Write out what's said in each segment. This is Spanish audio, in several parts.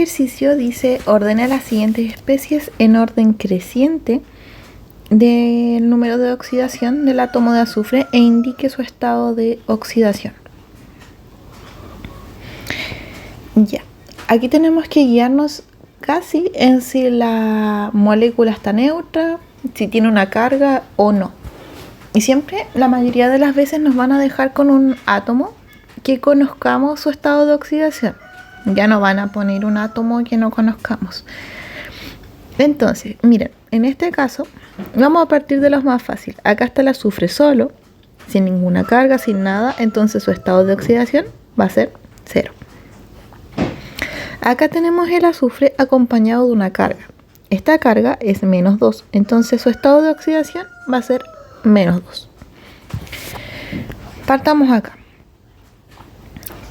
ejercicio dice ordena las siguientes especies en orden creciente del número de oxidación del átomo de azufre e indique su estado de oxidación. Ya, aquí tenemos que guiarnos casi en si la molécula está neutra, si tiene una carga o no. Y siempre, la mayoría de las veces nos van a dejar con un átomo que conozcamos su estado de oxidación. Ya no van a poner un átomo que no conozcamos. Entonces, miren, en este caso vamos a partir de los más fáciles. Acá está el azufre solo, sin ninguna carga, sin nada, entonces su estado de oxidación va a ser 0. Acá tenemos el azufre acompañado de una carga. Esta carga es -2, entonces su estado de oxidación va a ser -2. Partamos acá.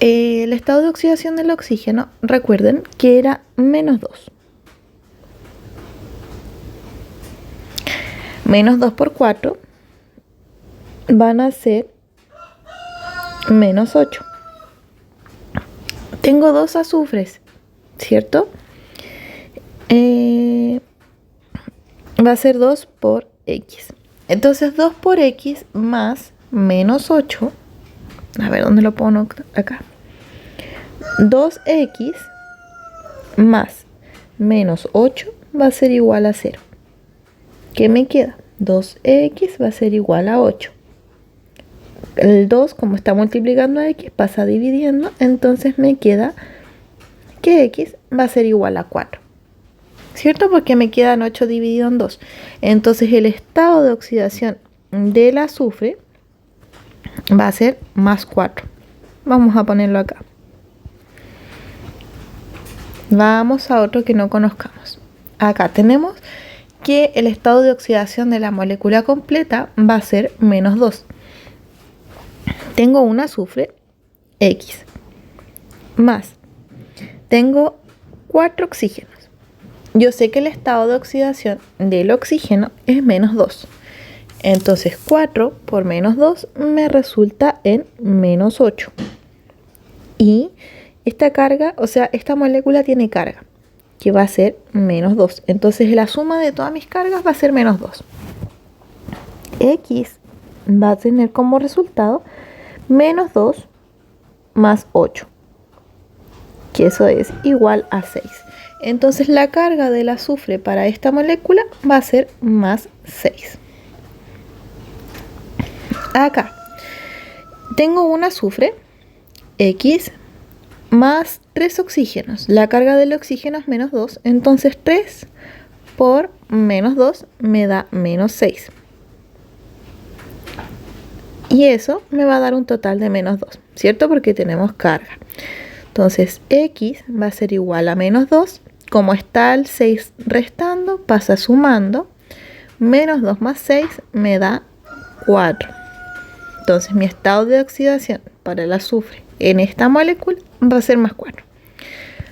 El estado de oxidación del oxígeno, recuerden que era -2. -2 por 4 van a ser -8. Tengo dos azufres, ¿cierto? Va a ser 2 por X. Entonces 2 por X más -8. A ver, ¿dónde lo pongo acá? 2X más -8 va a ser igual a 0. ¿Qué me queda? 2X va a ser igual a 8. El 2, como está multiplicando a X, pasa dividiendo, entonces me queda que X va a ser igual a 4. ¿Cierto? Porque me quedan 8 dividido en 2. Entonces el estado de oxidación del azufre va a ser +4. Vamos a ponerlo acá. Vamos a otro que no conozcamos. Acá tenemos que el estado de oxidación de la molécula completa va a ser -2. Tengo un azufre X más tengo 4 oxígenos. Yo sé que el estado de oxidación del oxígeno es -2. Entonces 4 por -2 me resulta en -8. Y esta carga, o sea, esta molécula tiene carga, que va a ser -2. Entonces la suma de todas mis cargas va a ser -2. X va a tener como resultado -2 más 8, que eso es igual a 6. Entonces la carga del azufre para esta molécula va a ser +6. Acá tengo un azufre X más 3 oxígenos. La carga del oxígeno es -2, entonces 3 por -2 me da -6. Y eso me va a dar un total de -2, ¿cierto? Porque tenemos carga. Entonces X va a ser igual a -2. Como está el 6 restando, pasa sumando. -2 más 6 me da 4. Entonces mi estado de oxidación para el azufre en esta molécula va a ser +4.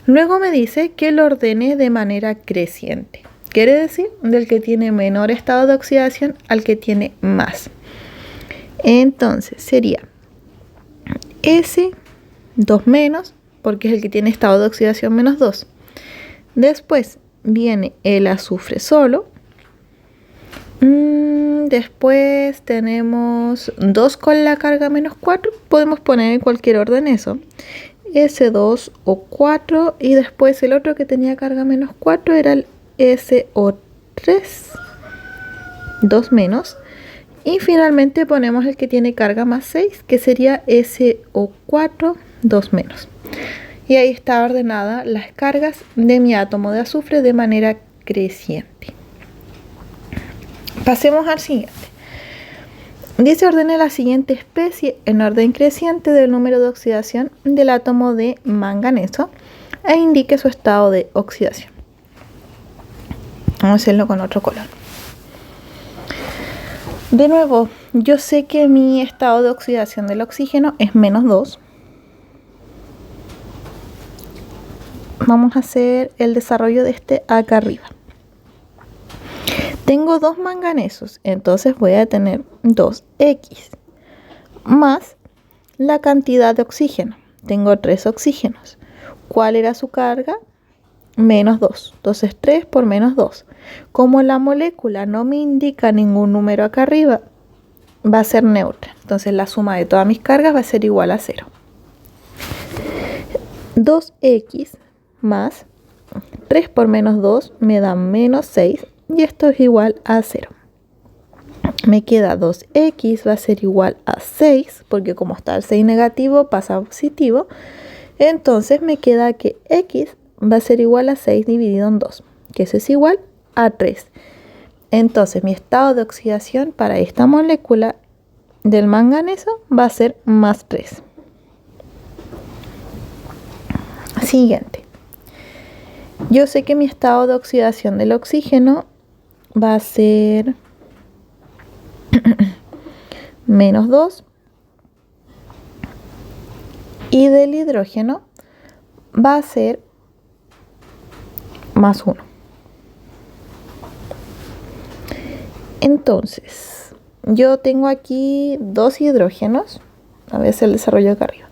Luego me dice que lo ordene de manera creciente. Quiere decir del que tiene menor estado de oxidación al que tiene más. Entonces sería S2 menos, porque es el que tiene estado de oxidación -2. Después viene el azufre solo. Después tenemos 2 con la carga -4. Podemos poner en cualquier orden eso. S2 o 4. Y después el otro que tenía carga -4 era el SO3. 2 menos. Y finalmente ponemos el que tiene carga +6, que sería SO4, 2 menos. Y ahí está ordenada las cargas de mi átomo de azufre de manera creciente. Pasemos al siguiente. Dice ordene la siguiente especie en orden creciente del número de oxidación del átomo de manganeso e indique su estado de oxidación. Vamos a hacerlo con otro color. De nuevo, yo sé que mi estado de oxidación del oxígeno es -2. Vamos a hacer el desarrollo de este acá arriba. Tengo 2 manganesos, entonces voy a tener 2X más la cantidad de oxígeno. Tengo 3 oxígenos. ¿Cuál era su carga? menos 2. Entonces 3 por menos 2. Como la molécula no me indica ningún número acá arriba, va a ser neutra. Entonces la suma de todas mis cargas va a ser igual a 0. 2x más 3 por menos 2 me da menos 6 y esto es igual a 0. Me queda 2x va a ser igual a 6 porque como está el 6 negativo pasa a positivo. Entonces me queda que x va a ser igual a 6 dividido en 2, que eso es igual a 3. Entonces mi estado de oxidación para esta molécula del manganeso va a ser más 3. Siguiente. Yo sé que mi estado de oxidación del oxígeno va a ser menos 2 y del hidrógeno va a ser más 1. Entonces, yo tengo aquí dos hidrógenos, a ver el desarrollo acá arriba.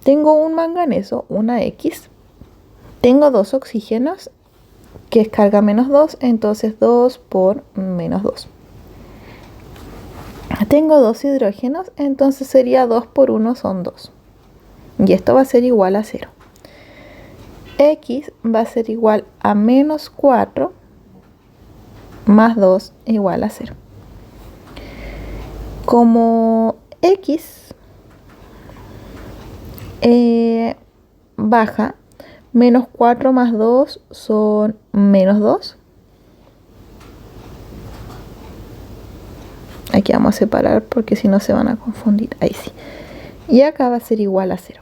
Tengo un manganeso, una X. Tengo dos oxígenos, que es carga menos 2, entonces 2 por menos 2. Tengo dos hidrógenos, entonces sería 2 por 1 son 2. Y esto va a ser igual a 0. X va a ser igual a menos 4 más 2 igual a 0. Como X baja, menos 4 más 2 son menos 2. Aquí vamos a separar porque si no se van a confundir. Ahí sí. Y acá va a ser igual a 0.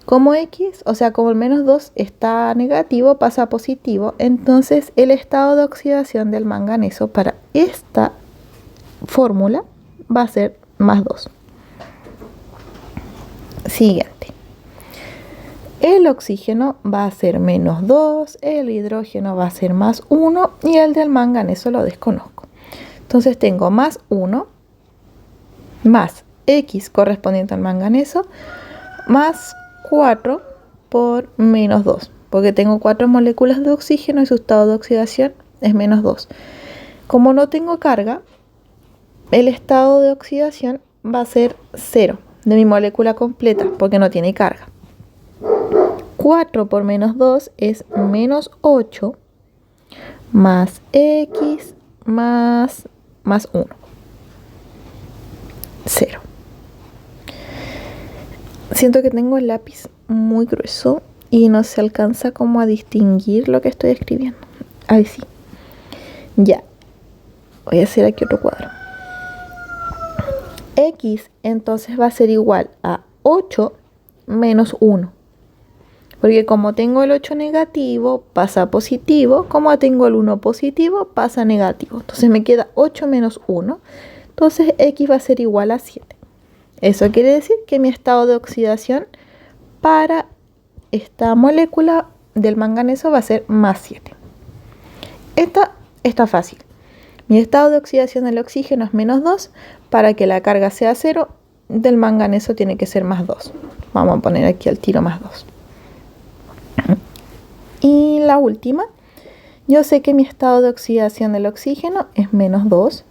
Como X, o sea, como el menos 2 está negativo, pasa a positivo, entonces el estado de oxidación del manganeso para esta fórmula va a ser más 2. Siguiente. El oxígeno va a ser menos 2, el hidrógeno va a ser más 1 y el del manganeso lo desconozco. Entonces tengo más 1 más X correspondiente al manganeso más 4 por menos 2, porque tengo 4 moléculas de oxígeno y su estado de oxidación es menos 2. Como no tengo carga, el estado de oxidación va a ser 0 de mi molécula completa, porque no tiene carga. 4 por menos 2 es menos 8 más X más 1. 0. Siento que tengo el lápiz muy grueso y no se alcanza como a distinguir lo que estoy escribiendo. Ahí sí. Ya. Voy a hacer aquí otro cuadro. X entonces va a ser igual a 8 menos 1. Porque como tengo el 8 negativo, pasa a positivo. Como tengo el 1 positivo, pasa a negativo. Entonces me queda 8 menos 1. Entonces X va a ser igual a 7. Eso quiere decir que mi estado de oxidación para esta molécula del manganeso va a ser más 7. Esta está fácil. Mi estado de oxidación del oxígeno es menos 2. Para que la carga sea 0, del manganeso tiene que ser más 2. Vamos a poner aquí al tiro más 2. Y la última, yo sé que mi estado de oxidación del oxígeno es menos 2.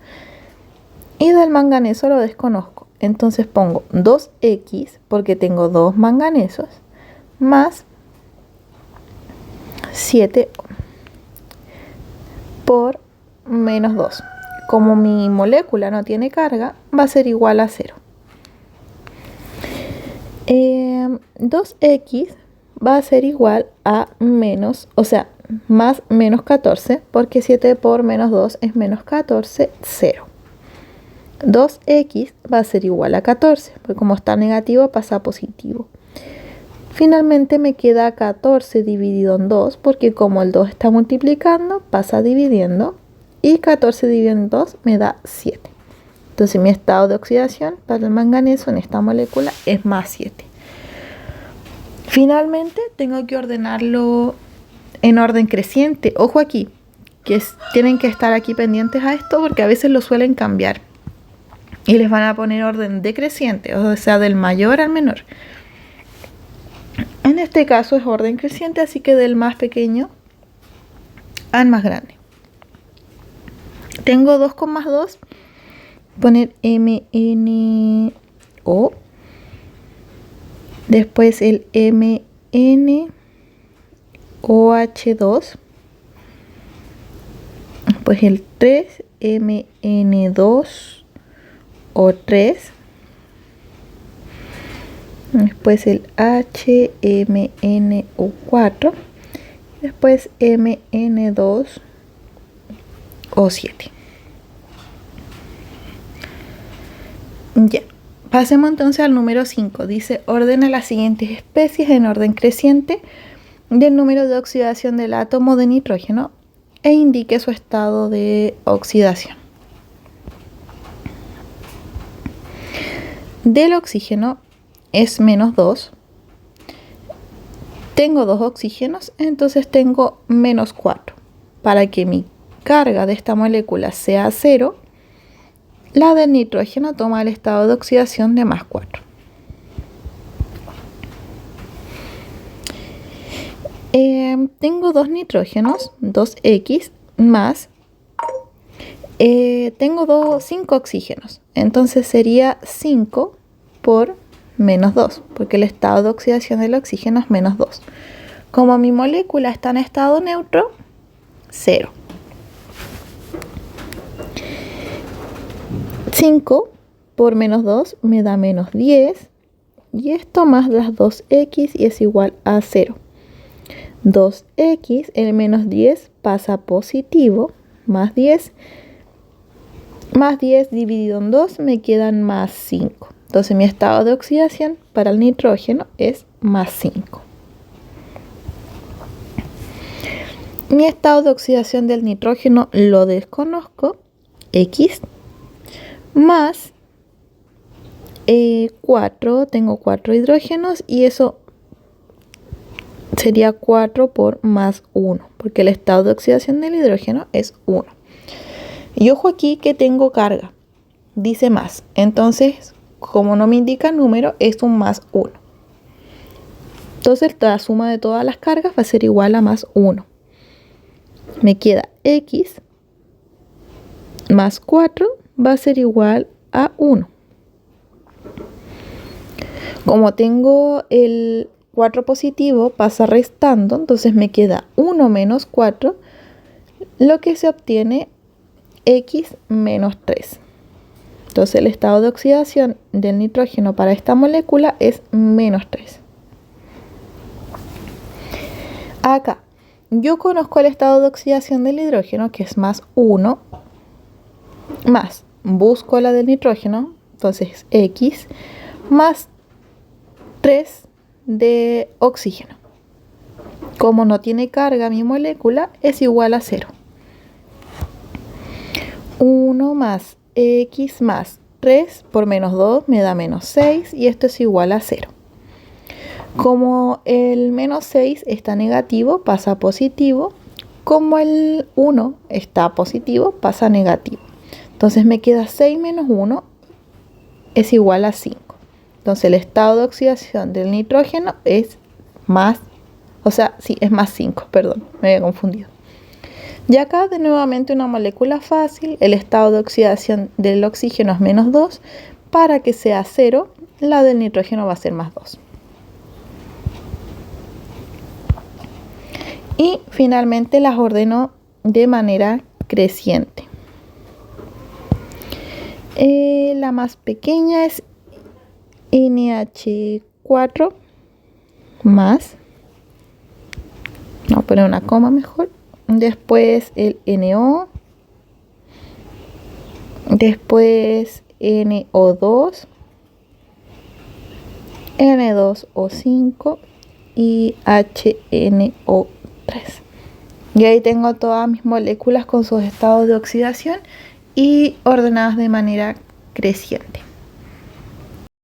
Y del manganeso lo desconozco. Entonces pongo 2X, porque tengo dos manganesos, más 7 por menos 2. Como mi molécula no tiene carga, va a ser igual a 0. 2X va a ser igual a menos, o sea, más menos 14, porque 7 por menos 2 es menos 14, 0. 2X va a ser igual a 14, porque como está negativo pasa a positivo. Finalmente me queda 14 dividido en 2, porque como el 2 está multiplicando, pasa dividiendo, y 14 dividido en 2 me da 7. Entonces mi estado de oxidación para el manganeso en esta molécula es más 7. Finalmente tengo que ordenarlo en orden creciente. Ojo aquí, que tienen que estar aquí pendientes a esto, porque a veces lo suelen cambiar. Y les van a poner orden decreciente, o sea, del mayor al menor. En este caso es orden creciente, así que del más pequeño al más grande. Tengo 2 con más 2, poner MnO, después el MnOH2, después el 3 MN2O3, después el HMNO4, después MN2O7. Ya, pasemos entonces al número 5. Dice, ordena las siguientes especies en orden creciente del número de oxidación del átomo de nitrógeno e indique su estado de oxidación. Del oxígeno es -2. Tengo 2 oxígenos, entonces tengo -4. Para que mi carga de esta molécula sea 0, la del nitrógeno toma el estado de oxidación de +4. Tengo 2 nitrógenos, 2X, más tengo 5 oxígenos, entonces sería 5 por -2, porque el estado de oxidación del oxígeno es -2. Como mi molécula está en estado neutro, 0. 5 por -2 me da -10, y esto más las 2x y es igual a 0. 2x, el -10 pasa a positivo, más 10 dividido en 2 me quedan +5. Entonces mi estado de oxidación para el nitrógeno es +5. Mi estado de oxidación del nitrógeno lo desconozco, X, más 4, tengo 4 hidrógenos y eso sería 4 por +1, porque el estado de oxidación del hidrógeno es 1. Y ojo aquí que tengo carga, dice más, entonces como no me indica número es un +1. Entonces la suma de todas las cargas va a ser igual a +1. Me queda X más 4 va a ser igual a 1. Como tengo el 4 positivo, pasa restando, entonces me queda 1 menos 4, lo que se obtiene X menos 3. Entonces el estado de oxidación del nitrógeno para esta molécula es -3. Acá, yo conozco el estado de oxidación del hidrógeno, que es +1, más, busco la del nitrógeno, entonces X, más 3 de oxígeno. Como no tiene carga mi molécula, es igual a 0. 1 más X más 3 por -2 me da -6 y esto es igual a 0. Como el -6 está negativo, pasa a positivo. Como el 1 está positivo, pasa a negativo. Entonces me queda 6 menos 1 es igual a 5. Entonces el estado de oxidación del nitrógeno es es +5, perdón, me había confundido. Y acá de nuevamente una molécula fácil, el estado de oxidación del oxígeno es -2, para que sea 0, la del nitrógeno va a ser +2. Y finalmente las ordeno de manera creciente. La más pequeña es NH4 más, no, poner una coma mejor, después el NO, después NO2, N2O5 y HNO3. Y ahí tengo todas mis moléculas con sus estados de oxidación y ordenadas de manera creciente.